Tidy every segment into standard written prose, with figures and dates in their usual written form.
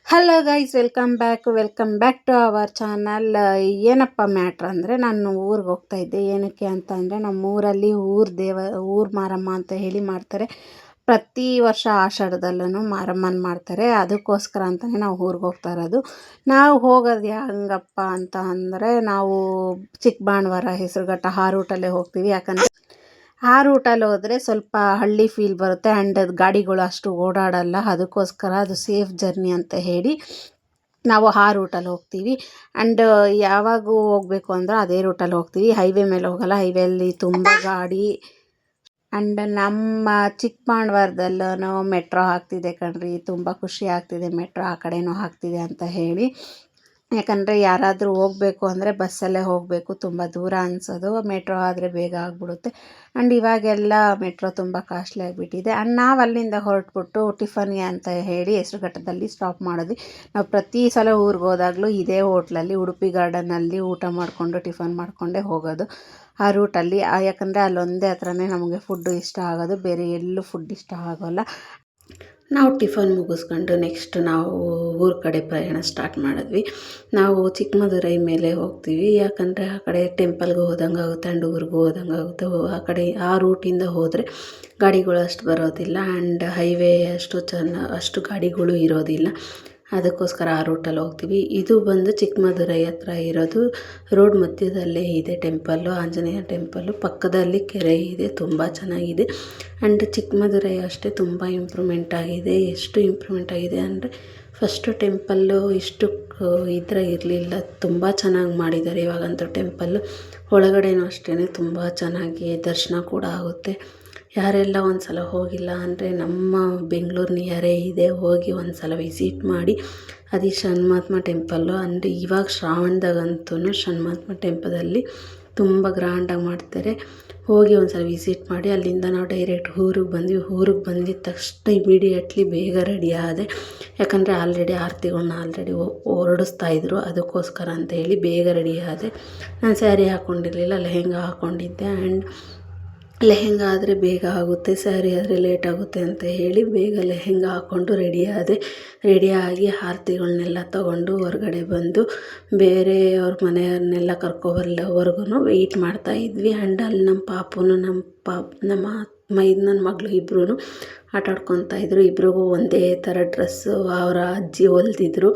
Hello guys, welcome back to our channel. ಏನಪ್ಪ matter ಅಂದರೆ, ನಾನು ಊರಿಗೆ ಹೋಗ್ತಾ ಇದ್ದೆ. ಏನಕ್ಕೆ ಅಂತ ಅಂದರೆ, ನಮ್ಮ ಊರಲ್ಲಿ ಊರು ಮಾರಮ್ಮ ಅಂತ ಹೇಳಿ ಮಾಡ್ತಾರೆ. ಪ್ರತಿ ವರ್ಷ ಆಷಾಢದಲ್ಲೂ ಮಾರಮ್ಮನ ಮಾಡ್ತಾರೆ. ಅದಕ್ಕೋಸ್ಕರ ಅಂತಲೇ ನಾವು ಊರಿಗೆ ಹೋಗ್ತಾ ಇರೋದು. ನಾವು ಹೋಗೋದು ಹೆಂಗಪ್ಪ ಅಂತ ಅಂದರೆ, ನಾವು ಚಿಕ್ಕಬಾಣವರ, ಹೆಸರುಘಟ್ಟ ಆ ರೂಟಲ್ಲೇ ಹೋಗ್ತೀವಿ. ಯಾಕಂದರೆ ಆ ರೂಟಲ್ಲಿ ಹೋದರೆ ಸ್ವಲ್ಪ ಹಳ್ಳಿ ಫೀಲ್ ಬರುತ್ತೆ ಆ್ಯಂಡ್ ಗಾಡಿಗಳು ಅಷ್ಟು ಓಡಾಡಲ್ಲ. ಅದಕ್ಕೋಸ್ಕರ ಅದು ಸೇಫ್ ಜರ್ನಿ ಅಂತ ಹೇಳಿ ನಾವು ಆ ರೂಟಲ್ಲಿ ಹೋಗ್ತೀವಿ. ಆ್ಯಂಡ್ ಯಾವಾಗ ಹೋಗಬೇಕು ಅಂದರೆ ಅದೇ ರೂಟಲ್ಲಿ ಹೋಗ್ತೀವಿ. ಹೈವೇ ಮೇಲೆ ಹೋಗಲ್ಲ. ಹೈವೇಲಿ ತುಂಬ ಗಾಡಿ. ಆ್ಯಂಡ್ ನಮ್ಮ ಚಿಕ್ಕಬಾಣವರದಲ್ಲೂ ಮೆಟ್ರೋ ಆಗ್ತಿದೆ ಕಣ್ರಿ. ತುಂಬ ಖುಷಿ ಆಗ್ತಿದೆ ಮೆಟ್ರೋ ಆ ಕಡೆನೂ ಆಗ್ತಿದೆ ಅಂತ ಹೇಳಿ. ಯಾಕಂದರೆ ಯಾರಾದರೂ ಹೋಗಬೇಕು ಅಂದರೆ ಬಸ್ಸಲ್ಲೇ ಹೋಗಬೇಕು, ತುಂಬ ದೂರ ಅನಿಸೋದು. ಮೆಟ್ರೋ ಆದರೆ ಬೇಗ ಆಗಿಬಿಡುತ್ತೆ. ಆ್ಯಂಡ್ ಇವಾಗೆಲ್ಲ ಮೆಟ್ರೋ ತುಂಬ ಕಾಸ್ಟ್ಲಿ ಆಗಿಬಿಟ್ಟಿದೆ. ಆ್ಯಂಡ್ ನಾವು ಅಲ್ಲಿಂದ ಹೊರಟ್ಬಿಟ್ಟು ಟಿಫನ್ಗೆ ಅಂತ ಹೇಳಿ ಹೆಸರುಘಟ್ಟದಲ್ಲಿ ಸ್ಟಾಪ್ ಮಾಡಿದ್ವಿ. ನಾವು ಪ್ರತಿ ಸಲ ಊರಿಗೆ ಹೋದಾಗಲೂ ಇದೇ ಹೋಟ್ಲಲ್ಲಿ, ಉಡುಪಿ ಗಾರ್ಡನಲ್ಲಿ ಊಟ ಮಾಡಿಕೊಂಡು ಟಿಫನ್ ಮಾಡಿಕೊಂಡೇ ಹೋಗೋದು ಆ ರೂಟಲ್ಲಿ. ಯಾಕಂದರೆ ಅಲ್ಲೊಂದೇ ಹತ್ರನೇ ನಮಗೆ ಫುಡ್ಡು ಇಷ್ಟ ಆಗೋದು, ಬೇರೆ ಎಲ್ಲೂ ಫುಡ್ ಇಷ್ಟ ಆಗೋಲ್ಲ. ನಾವು ಟಿಫನ್ ಮುಗಿಸ್ಕೊಂಡು ನೆಕ್ಸ್ಟ್ ನಾವು ಊರ ಕಡೆ ಪ್ರಯಾಣ ಸ್ಟಾರ್ಟ್ ಮಾಡಿದ್ವಿ. ನಾವು ಚಿಕ್ಕಮದುರೈ ಮೇಲೆ ಹೋಗ್ತೀವಿ. ಯಾಕಂದರೆ ಆ ಕಡೆ ಟೆಂಪಲ್ಗೆ ಹೋದಂಗೆ ಆಗುತ್ತೆ ಆ್ಯಂಡ್ ಊರಿಗೂ ಹೋದಂಗೆ ಆಗುತ್ತೆ. ಆ ಕಡೆ ಆ ರೂಟಿಂದ ಹೋದರೆ ಗಾಡಿಗಳು ಅಷ್ಟು ಬರೋದಿಲ್ಲ ಆ್ಯಂಡ್ ಹೈವೇ ಅಷ್ಟು ಗಾಡಿಗಳು ಇರೋದಿಲ್ಲ. ಅದಕ್ಕೋಸ್ಕರ ಆ ರೂಟಲ್ಲಿ ಹೋಗ್ತೀವಿ. ಇದು ಬಂದು ಚಿಕ್ಕಮದುರೈ ಹತ್ರ ಇರೋದು. ರೋಡ್ ಮಧ್ಯದಲ್ಲೇ ಇದೆ ಟೆಂಪಲ್ಲು, ಆಂಜನೇಯ ಟೆಂಪಲ್ಲು. ಪಕ್ಕದಲ್ಲಿ ಕೆರೆ ಇದೆ, ತುಂಬ ಚೆನ್ನಾಗಿದೆ. ಆ್ಯಂಡ್ ಚಿಕ್ಕಮದುರೈ ಅಷ್ಟೇ ತುಂಬ ಇಂಪ್ರೂವ್ಮೆಂಟ್ ಆಗಿದೆ. ಎಷ್ಟು ಇಂಪ್ರೂವ್ಮೆಂಟ್ ಆಗಿದೆ ಅಂದರೆ, ಫಸ್ಟು ಟೆಂಪಲ್ಲು ಇಷ್ಟು ಇರಲಿಲ್ಲ, ತುಂಬ ಚೆನ್ನಾಗಿ ಮಾಡಿದ್ದಾರೆ ಇವಾಗಂತೂ ಟೆಂಪಲ್ಲು. ಒಳಗಡೆನೂ ಅಷ್ಟೇ ತುಂಬ ಚೆನ್ನಾಗಿ ದರ್ಶನ ಕೂಡ ಆಗುತ್ತೆ. ಯಾರೆಲ್ಲ ಒಂದು ಸಲ ಹೋಗಿಲ್ಲ ಅಂದರೆ ನಮ್ಮ ಬೆಂಗಳೂರು ನಿಯರೇ ಇದೆ, ಹೋಗಿ ಒಂದು ಸಲ ವಿಸಿಟ್ ಮಾಡಿ. ಅದು ಷಣ್ಮಹಾತ್ಮ ಟೆಂಪಲ್ಲು. ಅಂದರೆ ಇವಾಗ ಶ್ರಾವಣದಾಗಂತೂ ಷಣ್ಮಹಾತ್ಮ ಟೆಂಪಲಲ್ಲಿ ತುಂಬ ಗ್ರ್ಯಾಂಡಾಗಿ ಮಾಡ್ತಾರೆ. ಹೋಗಿ ಒಂದು ಸಲ ವಿಸಿಟ್ ಮಾಡಿ. ಅಲ್ಲಿಂದ ನಾವು ಡೈರೆಕ್ಟ್ ಊರಿಗೆ ಬಂದ್ವಿ. ಊರಿಗೆ ಬಂದಿದ್ದ ತಕ್ಷಣ ಇಮಿಡಿಯೇಟ್ಲಿ ಬೇಗ ರೆಡಿ ಆದೆ. ಯಾಕಂದರೆ ಆರತಿಗಳನ್ನ ಹೊರಡಿಸ್ತಾಯಿದ್ರು. ಅದಕ್ಕೋಸ್ಕರ ಅಂತ ಹೇಳಿ ಬೇಗ ರೆಡಿ ಆದೆ. ನಾನು ಸ್ಯಾರಿ ಹಾಕ್ಕೊಂಡಿರಲಿಲ್ಲ, ಲೆಹೆಂಗಾ ಹಾಕ್ಕೊಂಡಿದ್ದೆ. ಆ್ಯಂಡ್ ಲೆಹೆಂಗಾ ಆದರೆ ಬೇಗ ಆಗುತ್ತೆ, ಸ್ಯಾರಿ ಆದರೆ ಲೇಟ್ ಆಗುತ್ತೆ ಅಂತ ಹೇಳಿ ಬೇಗ ಲೆಹೆಂಗಾ ಹಾಕ್ಕೊಂಡು ರೆಡಿಯಾಗಿ ಆರತಿಗಳನ್ನೆಲ್ಲ ತೊಗೊಂಡು ಹೊರಗಡೆ ಬಂದು ಬೇರೆಯವ್ರ ಮನೆಯವ್ರನ್ನೆಲ್ಲ ಕರ್ಕೊಬರೋವರೆಗೂ ವೆಯ್ಟ್ ಮಾಡ್ತಾಯಿದ್ವಿ. ಆ್ಯಂಡ್ ಅಲ್ಲಿ ನಮ್ಮ ಪಾಪುನು ನಮ್ಮ ನನ್ನ ಮಗಳು ಇಬ್ಬರೂ ಆಟಾಡ್ಕೊತಾಯಿದ್ರು. ಇಬ್ರಿಗೂ ಒಂದೇ ಥರ ಡ್ರೆಸ್ಸು ಅವರ ಅಜ್ಜಿ ಹೊಲ್ದಿದ್ರು.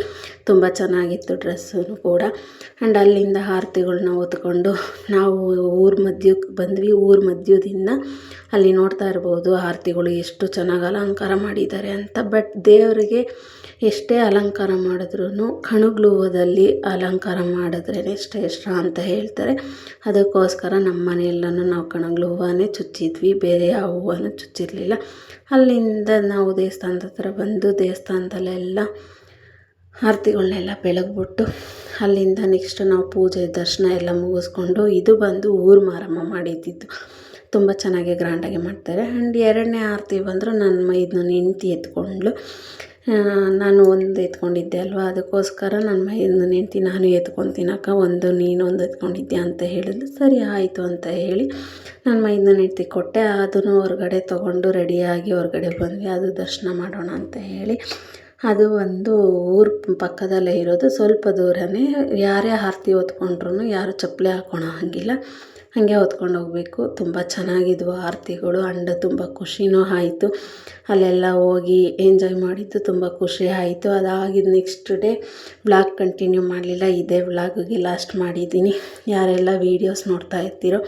ತುಂಬ ಚೆನ್ನಾಗಿತ್ತು ಡ್ರೆಸ್ಸು ಕೂಡ. ಆ್ಯಂಡ್ ಅಲ್ಲಿಂದ ಆರತಿಗಳ್ನ ಹೊತ್ಕೊಂಡು ನಾವು ಊರ ಮಧ್ಯಕ್ಕೆ ಬಂದ್ವಿ. ಊರ ಮಧ್ಯದಿಂದ ಅಲ್ಲಿ ನೋಡ್ತಾ ಇರ್ಬೋದು ಆರತಿಗಳು ಎಷ್ಟು ಚೆನ್ನಾಗಿ ಅಲಂಕಾರ ಮಾಡಿದ್ದಾರೆ ಅಂತ. ಬಟ್ ದೇವರಿಗೆ ಎಷ್ಟೇ ಅಲಂಕಾರ ಮಾಡಿದ್ರೂ ಕಣಗ್ಲು ಹೂವದಲ್ಲಿ ಅಲಂಕಾರ ಮಾಡಿದ್ರೇ ಶ್ರೇಷ್ಠ ಅಂತ ಹೇಳ್ತಾರೆ. ಅದಕ್ಕೋಸ್ಕರ ನಮ್ಮ ಮನೆಯಲ್ಲೂ ನಾವು ಕಣಗ್ಲು ಹೂವನೇ ಚುಚ್ಚಿದ್ವಿ, ಬೇರೆ ಯಾವ ಹೂವನೂ ಚುಚ್ಚಿರಲಿಲ್ಲ. ಅಲ್ಲಿಂದ ನಾವು ದೇವಸ್ಥಾನದ ಹತ್ರ ಬಂದು ದೇವಸ್ಥಾನದಲ್ಲೆಲ್ಲ ಆರತಿಗಳನ್ನೆಲ್ಲ ಬೆಳಗ್ಬಿಟ್ಟು ಅಲ್ಲಿಂದ ನೆಕ್ಸ್ಟ್ ನಾವು ಪೂಜೆ ದರ್ಶನ ಎಲ್ಲ ಮುಗಿಸ್ಕೊಂಡು, ಇದು ಬಂದು ಊರು ಮಾರಮ್ಮ ಮಾಡಿದ್ದಿದ್ದು. ತುಂಬ ಚೆನ್ನಾಗಿ ಗ್ರ್ಯಾಂಡಾಗಿ ಮಾಡ್ತಾರೆ. ಆ್ಯಂಡ್ ಎರಡನೇ ಆರತಿ ಬಂದರೂ ನನ್ನ ಮೈದನ ಹೆಂಡ್ತಿ ಎತ್ಕೊಂಡ್ಳು. ನಾನು ಒಂದು ಎತ್ಕೊಂಡಿದ್ದೆ ಅಲ್ವಾ, ಅದಕ್ಕೋಸ್ಕರ ನನ್ನ ಮೈದನ ಹೆಂಡ್ತಿ ನಾನು ಎತ್ಕೊತೀನಕ್ಕ, ಒಂದು ನೀನೊಂದು ಎತ್ಕೊಂಡಿದ್ದೆ ಅಂತ ಹೇಳಿದ್ಲು. ಸರಿ ಆಯಿತು ಅಂತ ಹೇಳಿ ನನ್ನ ಮೈದನ ಹೆಂಡ್ತಿ ಕೊಟ್ಟೆ. ಅದನ್ನು ಹೊರಗಡೆ ತೊಗೊಂಡು ರೆಡಿಯಾಗಿ ಹೊರಗಡೆ ಬಂದ್ವಿ. ಅದು ದರ್ಶನ ಮಾಡೋಣ ಅಂತ ಹೇಳಿ. ಅದು ಒಂದು ಊರ ಪಕ್ಕದಲ್ಲೇ ಇರೋದು, ಸ್ವಲ್ಪ ದೂರನೇ. ಯಾರೇ ಆರತಿ ಹೊತ್ಕೊಂಡ್ರು ಯಾರು ಚಪ್ಪಲಿ ಹಾಕ್ಕೊಳೋ ಹಾಗಿಲ್ಲ, ಹಾಗೆ ಹೊತ್ಕೊಂಡು ಹೋಗಬೇಕು. ತುಂಬ ಚೆನ್ನಾಗಿದ್ವು ಆರತಿಗಳು. ಆ್ಯಂಡ್ ತುಂಬ ಖುಷಿನೂ ಆಯಿತು. ಅಲ್ಲೆಲ್ಲ ಹೋಗಿ ಎಂಜಾಯ್ ಮಾಡಿದ್ದು ತುಂಬ ಖುಷಿ ಆಯಿತು. ಅದಾಗಿದ್ದು ನೆಕ್ಸ್ಟ್ ಡೇ ವ್ಲಾಗ್ ಕಂಟಿನ್ಯೂ ಮಾಡಲಿಲ್ಲ. ಇದೇ ವ್ಲಾಗಿಗೆ ಲಾಸ್ಟ್ ಮಾಡಿದ್ದೀನಿ. ಯಾರೆಲ್ಲ ವೀಡಿಯೋಸ್ ನೋಡ್ತಾ ಇರ್ತೀರೋ,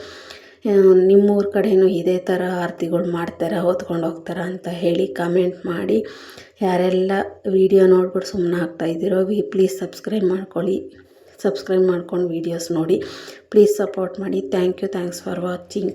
ನಿಮ್ಮೂರ ಕಡೆಯೂ ಇದೇ ಥರ ಆರತಿಗಳು ಮಾಡ್ತಾರಾ, ಹೊತ್ಕೊಂಡು ಹೋಗ್ತಾರಾ ಅಂತ ಹೇಳಿ ಕಮೆಂಟ್ ಮಾಡಿ. ಯಾರೆಲ್ಲ ವೀಡಿಯೋ ನೋಡ್ಬಿಟ್ಟು ಸುಮ್ಮನೆ ಆಗ್ತಾಯಿದ್ದೀರೋ ಪ್ಲೀಸ್ ಸಬ್ಸ್ಕ್ರೈಬ್ ಮಾಡ್ಕೊಳ್ಳಿ. ಸಬ್ಸ್ಕ್ರೈಬ್ ಮಾಡ್ಕೊಂಡು ವೀಡಿಯೋಸ್ ನೋಡಿ, ಪ್ಲೀಸ್ ಸಪೋರ್ಟ್ ಮಾಡಿ. Thanks for watching.